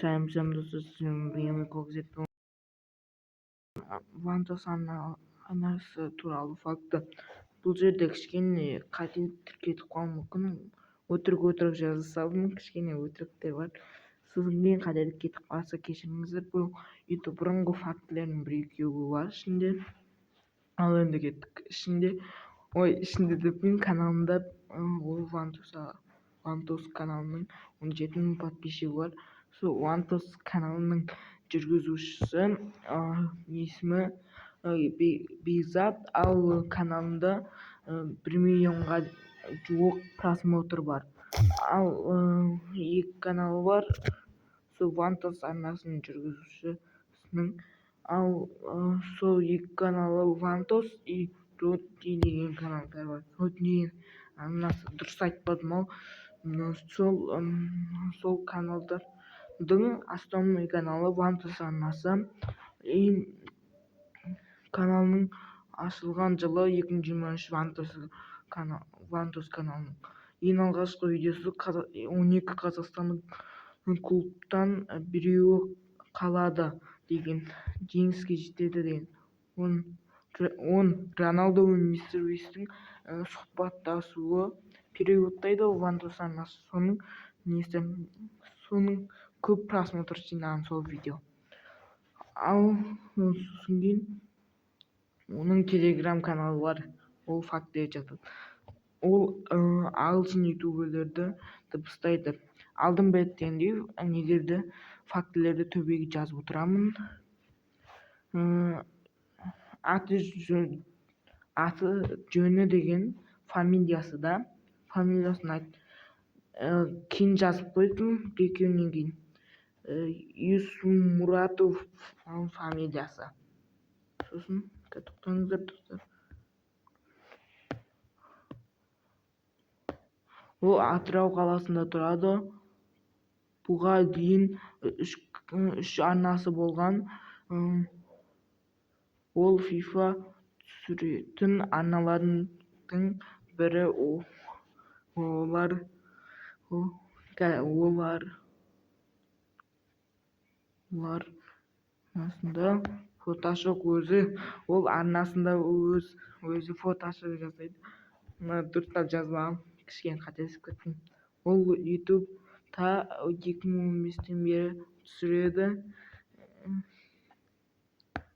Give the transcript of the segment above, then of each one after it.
Салам достар, мен көкжетті Вантос анасы туралы факты. Бұл жерде кішкене қателіктер кетіп қалуы мүмкін. Өтірік жаза салдым, кішкене өтіріктер бар. Сізбен қателік кетіп қалса кешіріңіздер. Бұл YouTube бұрынғы фактілердің бір-екеуі бар ішінде. Ал енді кеттік. Ішінде деппін каналымда ол Вантос каналының 17 000 подписчигі бар. Сол Вантос каналының жүргізушісі есімі Бекзат, ал каналында 1 миллионға жуық просмотр бар. Ал екі каналы бар. Сол Вантос арнасының жүргізушісінің. Ал сол екі каналы Вантос и Родни деген каналдар бар. Родни арнасы дұрыс айтпадым-ау. Сол каналдардың основной каналы Вантос арнасы. Каналының ашылған жылы 2023 Вантос каналының ең алғашқы видеосы 12 қазақстандық клубтан біреуі қалады деген, жеңіске жетеді деген. Он Роналдо мен мистер Бистің сұхбаттасуы периодтайды ол Вантос арнасы. Соның көп просмотр жинаған сол видео. Ал сосын кейін оның телеграм каналы бар. Ол фактілер жазады. Ол ағылшын ютуберлерді дыбыстайды. Алдым беттегендей негерді фактілерді төбеге жазып отырамын. Аты жөні деген фамилиясы да. Фамилиясын айт. Кейін жазып қойдым екеуінен кейін. Юсмуратов фамилиясы. Сосын тоқтаңыздар достар. Ол Атырау қаласында тұрады. Бұға дейін үш арнасы болған. Ол FIFA түсіретін арналардың бірі. Олар арнасында фотошоп ол арнасында өзі фотошоп жасайды. Дұрыстап жазбағам, кішкене қателесіп кеттім. Ол ютубта 2015-тен бері түсіреді.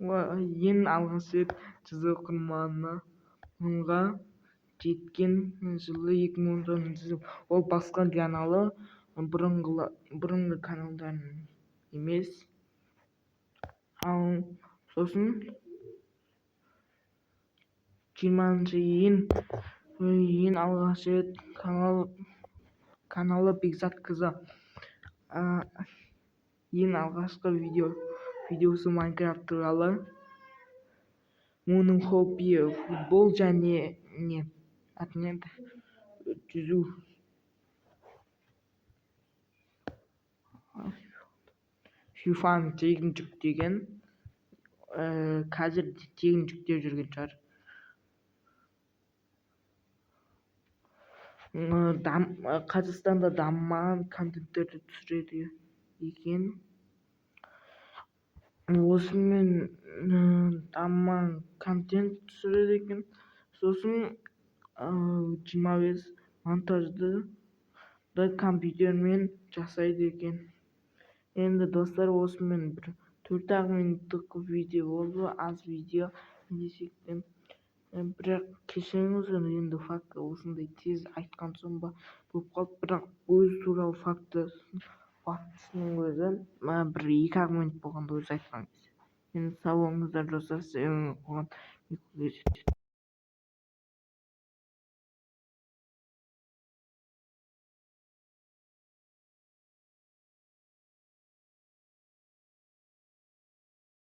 Ең алғаш рет жүз оқырманға жеткен жылы 2019 жыл. Ол басқа каналы, бұрынғы каналдарын емес. Ал сосын 20 ең алғаш рет каналы Бекзат қызы. Ең алғашқы видеосы Майнкрафт туралы. Оның хобби футбол және жүзу. FIFA-ны тегін жүктеген. Қазір тегін жүктеп жүрген шығар. Қазақстанда дамымаған контенттерді түсіреді екен. Осымен дамымаған контент түсіреді екен. Сосын 25 монтажды компьютермен жасайды екен. Енді достар, осымен 4 минуттық видео болды. Аз видео десектен. Бірақ кешіріңіздер, енді факты осындай тез айтқан соң ба болып қалды. Бірақ өз туралы фактісінің өзі 1-2 минут болғанда өзі айтқан. Енді сау болыңыздар достар,